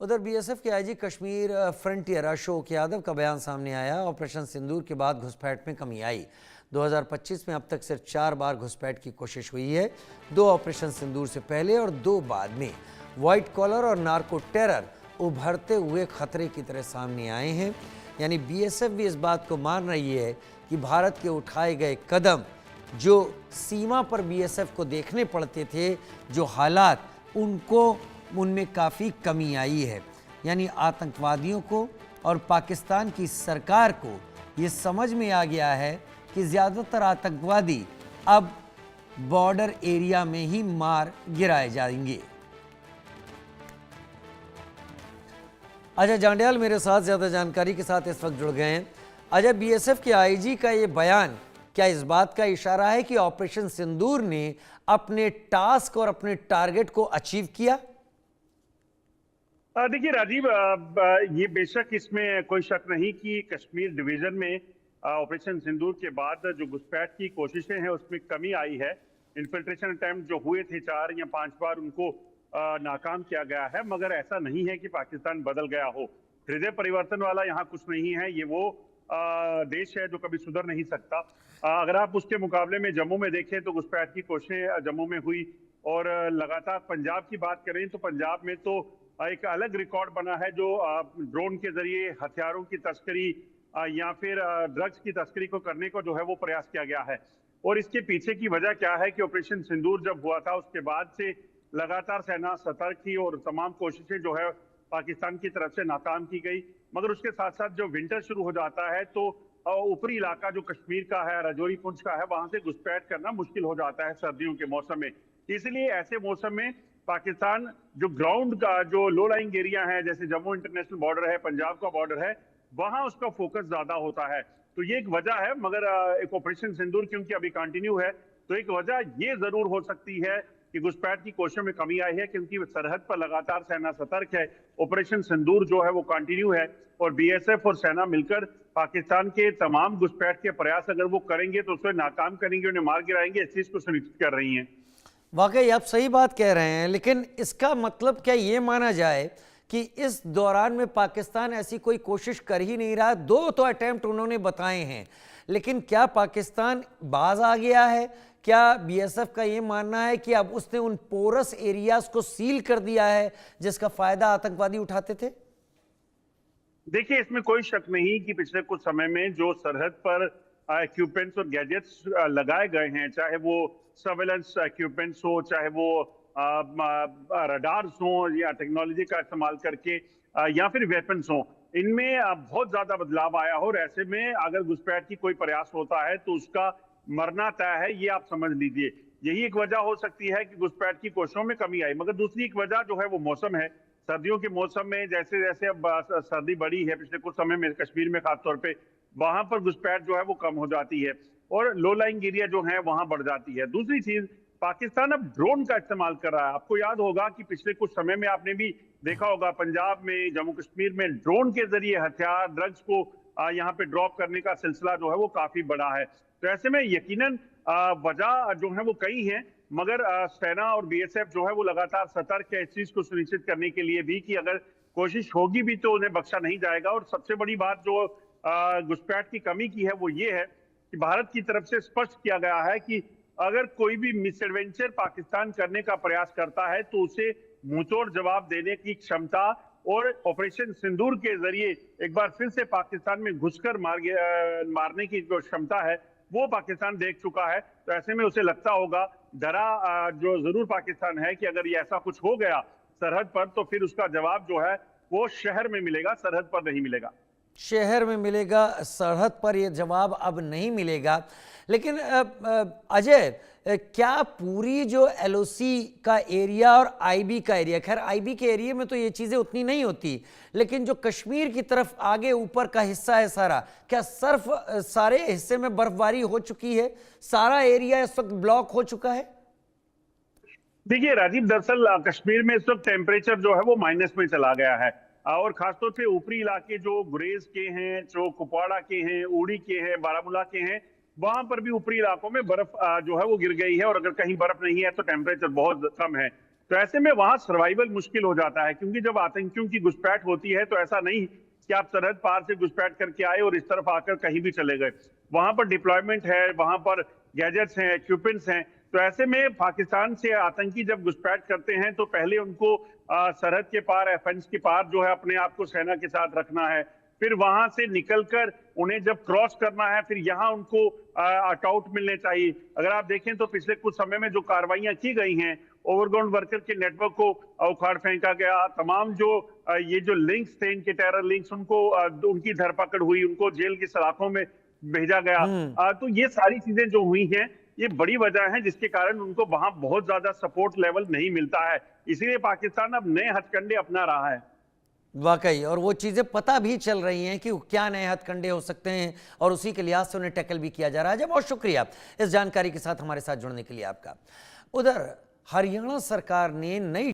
उधर बीएसएफ के IG Kashmir frontier Ashok Yadav का बयान सामने आया। ऑपरेशन सिंदूर के बाद घुसपैठ में कमी आई। 2025 में अब तक सिर्फ 4 बार घुसपैठ की कोशिश हुई है, 2 ऑपरेशन सिंदूर से पहले और 2 बाद में। व्हाइट कॉलर और नार्को टेरर उभरते हुए खतरे की तरह सामने आए हैं। यानी बीएसएफ भी इस बात को मान रही है कि भारत के उठाए गए कदम, जो सीमा पर बीएसएफ को देखने पड़ते थे, जो हालात, उनमें काफ़ी कमी आई है। यानी आतंकवादियों को और पाकिस्तान की सरकार को ये समझ में आ गया है कि ज़्यादातर आतंकवादी अब बॉर्डर एरिया में ही मार गिराए जाएंगे। अजय जांडियाल मेरे साथ ज़्यादा जानकारी के साथ इस वक्त जुड़ गए हैं। अजय, बीएसएफ के आईजी का ये बयान क्या इस बात का इशारा है कि ऑपरेशन सिंदूर ने अपने टास्क और अपने टारगेट को अचीव किया? देखिए राजीव, ये बेशक इसमें कोई शक नहीं कि कश्मीर डिवीजन में ऑपरेशन सिंदूर के बाद जो घुसपैठ की कोशिशें हैं उसमें कमी आई है। इन्फिल्ट्रेशन अटेम्प्ट जो हुए थे 4 या 5 बार, उनको नाकाम किया गया है। मगर ऐसा नहीं है कि पाकिस्तान बदल गया हो। हृदय परिवर्तन वाला यहाँ कुछ नहीं है। ये वो देश है जो कभी सुधर नहीं सकता। अगर आप उसके मुकाबले में जम्मू में देखें तो घुसपैठ की कोशिशें जम्मू में हुई, और लगातार पंजाब की बात करें तो पंजाब में तो एक अलग रिकॉर्ड बना है, जो ड्रोन के जरिए हथियारों की तस्करी या फिर ड्रग्स की तस्करी को करने को जो है वो प्रयास किया गया है। और इसके पीछे की वजह क्या है कि ऑपरेशन सिंदूर जब हुआ था उसके बाद से लगातार सेना सतर्क थी और तमाम कोशिशें जो है पाकिस्तान की तरफ से नाकाम की गई। मगर उसके साथ साथ जब विंटर शुरू हो जाता है तो ऊपरी इलाका जो कश्मीर का है, राजौरी पुंछ का है, वहां से घुसपैठ करना मुश्किल हो जाता है सर्दियों के मौसम में। इसलिए ऐसे मौसम में पाकिस्तान जो ग्राउंड का जो लो लाइंग एरिया है, जैसे जम्मू इंटरनेशनल बॉर्डर है, पंजाब का बॉर्डर है, वहां उसका फोकस ज्यादा होता है। तो ये एक वजह है। मगर एक ऑपरेशन सिंदूर क्योंकि अभी कंटिन्यू है, तो एक वजह ये जरूर हो सकती है कि घुसपैठ की कोशिशों में कमी आई है, क्योंकि सरहद पर लगातार सेना सतर्क है। ऑपरेशन सिंदूर जो है वो कंटिन्यू है, और बीएसएफ और सेना मिलकर पाकिस्तान के तमाम घुसपैठ के प्रयास अगर वो करेंगे तो उसे नाकाम करेंगे, उन्हें मार गिराएंगे। इस चीज को सुनिश्चित कर रही हैं। वाकई आप सही बात कह रहे हैं, लेकिन इसका मतलब क्या ये माना जाए कि इस दौरान में पाकिस्तान ऐसी कोई कोशिश कर ही नहीं रहा? 2 तो अटेम्प्ट उन्होंने बताए हैं, लेकिन क्या पाकिस्तान बाज आ गया है? क्या बीएसएफ का ये मानना है कि अब उसने उन पोरस एरियाज को सील कर दिया है जिसका फायदा आतंकवादी उठाते थे? देखिए, इसमें कोई शक नहीं कि पिछले कुछ समय में जो सरहद पर इक्विपमेंट्स और गैजेट्स लगाए गए हैं, चाहे वो सर्वेलेंस इक्विपमेंट्स हो, चाहे वो रडार्स हो, या टेक्नोलॉजी का इस्तेमाल करके या फिर वेपन्स हो, इनमें बहुत ज्यादा बदलाव आया हो। और ऐसे में अगर घुसपैठ की कोई प्रयास होता है तो उसका मरना तय है, ये आप समझ लीजिए। यही एक वजह हो सकती है कि घुसपैठ की कोशिशों में कमी आई। मगर दूसरी एक वजह जो है वो मौसम है। सर्दियों के मौसम में जैसे जैसे अब सर्दी बढ़ी है पिछले कुछ समय में, कश्मीर में खासतौर पे, वहां पर घुसपैठ जो है वो कम हो जाती है और लो लाइंग एरिया जो है वहां बढ़ जाती है। दूसरी चीज, पाकिस्तान अब ड्रोन का इस्तेमाल कर रहा है। आपको याद होगा कि पिछले कुछ समय में आपने भी देखा होगा, पंजाब में, जम्मू कश्मीर में ड्रोन के जरिए हथियार, ड्रग्स को यहाँ पे ड्रॉप करने का सिलसिला जो है वो काफी बड़ा है। तो ऐसे में यकीनन वजह जो है वो कई है, मगर सेना और बीएसएफ जो है वो लगातार सतर्क है इस चीज को सुनिश्चित करने के लिए भी कि अगर कोशिश होगी भी तो उन्हें बख्शा नहीं जाएगा। और सबसे बड़ी बात जो घुसपैठ की कमी की है वो ये है कि भारत की तरफ से स्पष्ट किया गया है कि अगर कोई भी मिसएडवेंचर पाकिस्तान करने का प्रयास करता है तो उसे मुंहतोड़ जवाब देने की क्षमता, और ऑपरेशन सिंदूर के जरिए एक बार फिर से पाकिस्तान में घुसकर मारने की जो क्षमता है वो पाकिस्तान देख चुका है। तो ऐसे में उसे लगता होगा, डरा जो जरूर पाकिस्तान है कि अगर ये ऐसा कुछ हो गया सरहद पर तो फिर उसका जवाब जो है वो शहर में मिलेगा, सरहद पर नहीं मिलेगा। शहर में मिलेगा, सरहद पर यह जवाब अब नहीं मिलेगा। लेकिन अजय, क्या पूरी जो एलओसी का एरिया और आईबी का एरिया, खैर आईबी के एरिया में तो ये चीज़ें उतनी नहीं होती, लेकिन जो कश्मीर की तरफ आगे ऊपर का हिस्सा है सारा, क्या सारे हिस्से में बर्फबारी हो चुकी है? सारा एरिया इस वक्त ब्लॉक हो चुका है? देखिए राजीव, दरअसल कश्मीर में इस वक्त टेम्परेचर जो है वो माइनस में चला गया है, और खासतौर से ऊपरी इलाके जो गुरेज के हैं, जो कुपवाड़ा के हैं, उड़ी के हैं, बारामूला के हैं, वहां पर भी ऊपरी इलाकों में बर्फ जो है वो गिर गई है। और अगर कहीं बर्फ नहीं है तो टेम्परेचर बहुत कम है। तो ऐसे में वहां सर्वाइवल मुश्किल हो जाता है, क्योंकि जब आतंकियों की घुसपैठ होती है तो ऐसा नहीं कि आप सरहद पार से घुसपैठ करके आए और इस तरफ आकर कहीं भी चले गए। वहां पर डिप्लॉयमेंट है, वहां पर गैजेट्स हैं, इक्विपमेंट्स हैं। तो ऐसे में पाकिस्तान से आतंकी जब घुसपैठ करते हैं तो पहले उनको सरहद के पार, एफेंस के पार जो है अपने आप को सेना के साथ रखना है। फिर वहां से निकलकर उन्हें जब क्रॉस करना है, फिर यहाँ उनको अकाउंट मिलने चाहिए। अगर आप देखें तो पिछले कुछ समय में जो कार्रवाइयां की गई हैं, ओवरग्राउंड वर्कर के नेटवर्क को उखाड़ फेंका गया, तमाम जो ये जो लिंक्स थे इनके टेरर लिंक्स, उनको उनकी धरपकड़ हुई, उनको जेल की सलाखों में भेजा गया। तो ये सारी चीजें जो हुई हैं, ये बड़ी वजह है जिसके कारण उनको वहां बहुत ज्यादा सपोर्ट लेवल नहीं मिलता है। इसीलिए पाकिस्तान अब नए हथकंडे अपना रहा है। वाकई, और वो चीज़ें पता भी चल रही हैं कि क्या नए हथकंडे हो सकते हैं और उसी के लिहाज से उन्हें टैकल भी किया जा रहा है। बहुत शुक्रिया इस जानकारी के साथ हमारे साथ जुड़ने के लिए आपका। उधर हरियाणा सरकार ने नई